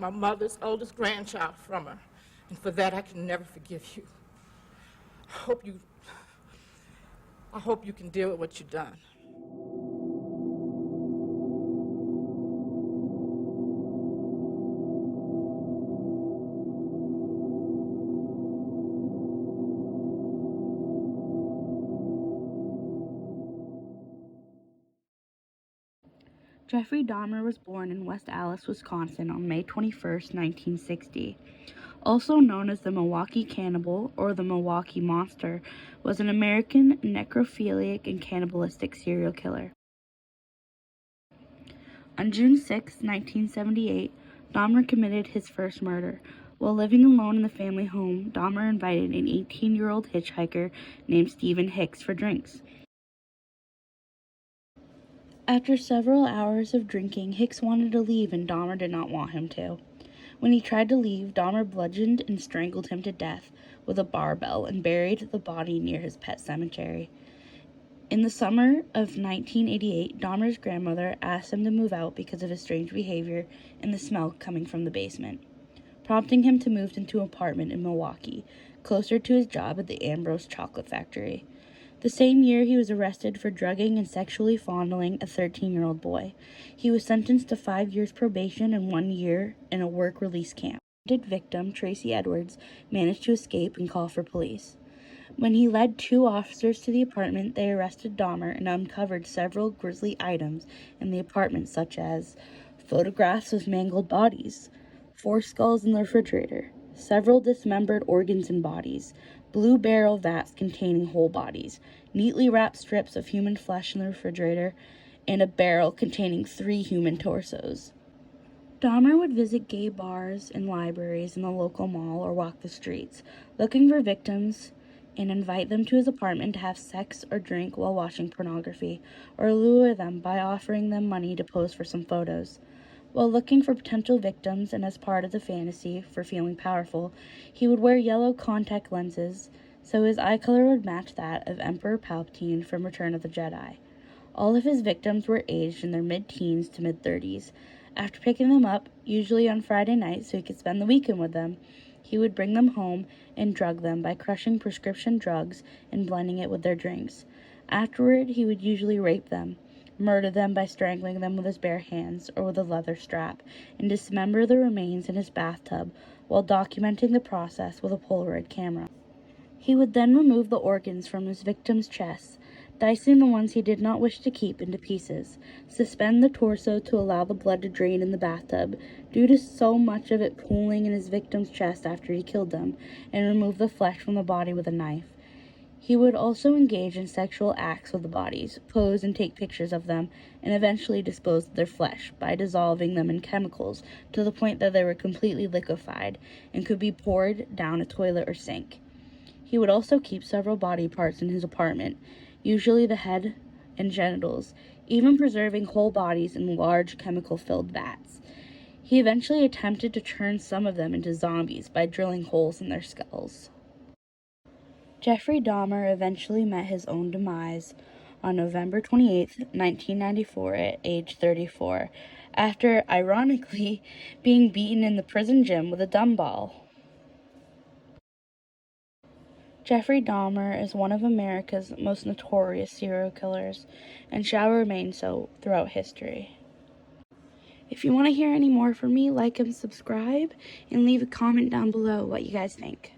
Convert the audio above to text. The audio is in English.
my mother's oldest grandchild from her, and for that I can never forgive you. I hope you can deal with what you've done. Jeffrey Dahmer was born in West Allis, Wisconsin on May 21, 1960. Also known as the Milwaukee Cannibal or the Milwaukee Monster, was an American necrophiliac and cannibalistic serial killer. On June 6, 1978, Dahmer committed his first murder. While living alone in the family home, Dahmer invited an 18-year-old hitchhiker named Stephen Hicks for drinks. After several hours of drinking, Hicks wanted to leave and Dahmer did not want him to. When he tried to leave, Dahmer bludgeoned and strangled him to death with a barbell and buried the body near his pet cemetery. In the summer of 1988, Dahmer's grandmother asked him to move out because of his strange behavior and the smell coming from the basement, prompting him to move into an apartment in Milwaukee, closer to his job at the Ambrose Chocolate Factory. The same year, he was arrested for drugging and sexually fondling a 13-year-old boy. He was sentenced to 5 years probation and 1 year in a work release camp. The victim, Tracy Edwards, managed to escape and call for police. When he led 2 officers to the apartment, they arrested Dahmer and uncovered several grisly items in the apartment, such as photographs of mangled bodies, 4 skulls in the refrigerator, several dismembered organs and bodies, blue barrel vats containing whole bodies, neatly wrapped strips of human flesh in the refrigerator, and a barrel containing 3 human torsos. Dahmer would visit gay bars and libraries in the local mall or walk the streets, looking for victims and invite them to his apartment to have sex or drink while watching pornography, or lure them by offering them money to pose for some photos. While looking for potential victims and as part of the fantasy for feeling powerful, he would wear yellow contact lenses so his eye color would match that of Emperor Palpatine from Return of the Jedi. All of his victims were aged in their mid-teens to mid-30s. After picking them up, usually on Friday night so he could spend the weekend with them, he would bring them home and drug them by crushing prescription drugs and blending it with their drinks. Afterward, he would usually rape them, murder them by strangling them with his bare hands or with a leather strap, and dismember the remains in his bathtub while documenting the process with a Polaroid camera. He would then remove the organs from his victims' chests, dicing the ones he did not wish to keep into pieces, suspend the torso to allow the blood to drain in the bathtub due to so much of it pooling in his victim's chest after he killed them, and remove the flesh from the body with a knife. He would also engage in sexual acts with the bodies, pose and take pictures of them, and eventually dispose of their flesh by dissolving them in chemicals to the point that they were completely liquefied and could be poured down a toilet or sink. He would also keep several body parts in his apartment, usually the head and genitals, even preserving whole bodies in large chemical-filled vats. He eventually attempted to turn some of them into zombies by drilling holes in their skulls. Jeffrey Dahmer eventually met his own demise on November 28, 1994, at age 34, after, ironically, being beaten in the prison gym with a dumbbell. Jeffrey Dahmer is one of America's most notorious serial killers and shall remain so throughout history. If you want to hear any more from me, like and subscribe, and leave a comment down below what you guys think.